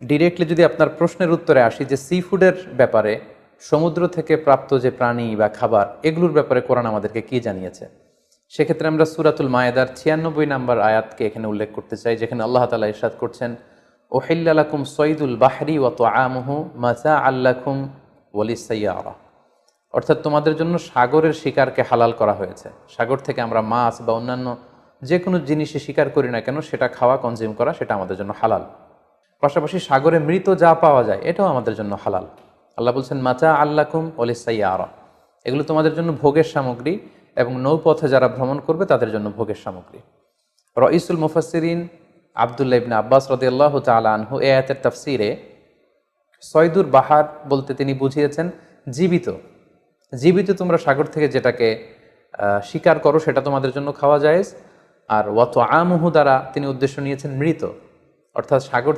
Directly যদি আপনার প্রশ্নের উত্তরে আসি যে সি ফুডের ব্যাপারে সমুদ্র থেকে প্রাপ্ত যে প্রাণী বা খাবার এগুলোর ব্যাপারে কোরআন আমাদেরকে কি জানিয়েছে, সেক্ষেত্রে আমরা সূরাতুল মায়েদার 96 নম্বর আয়াতকে এখানে উল্লেখ করতে চাই, যেখানে আল্লাহ তাআলা ইরশাদ করছেন, উহিল্লা লাকুম সয়দুল বাহরি ওয়া তুআমুহু মাতাআল লাকুম ওয়ালিস-সাইয়ারা। অর্থাৎ তোমাদের জন্য সাগরের শিকারকে হালাল করা হয়েছে। সাগর থেকে আমরা মাছ বা অন্যান্য যে কোনো জিনিসে শিকার করি না কেন, সেটা খাওয়া, কনজিউম করা, সেটা আমাদের জন্য হালাল। পাশাপাশি সাগরে মৃত যা পাওয়া যায় এটাও আমাদের জন্য হালাল। আল্লাহ বলছেন মাতা আল্লাকুম ওয়ালিস-সাইয়ারা, এগুলো তোমাদের জন্য ভোগের সামগ্রী এবং নৌপথে যারা ভ্রমণ করবে তাদের জন্য ভোগের সামগ্রী। রাইসুল মুফাসসিরিন আব্দুল্লাহ ইবনে আব্বাস রাদিয়াল্লাহু তাআলা আনহু এই আয়াতের তাফসীরে সয়দুর বাহার বলতে তিনি বুঝিয়েছেন জীবিত। জীবিত তোমরা সাগর থেকে যেটাকে শিকার করো সেটা তোমাদের জন্য খাওয়া জায়েজ। আর ওয়া তুআমুহু দ্বারা তিনি উদ্দেশ্য নিয়েছেন মৃত, অর্থাৎ সাগর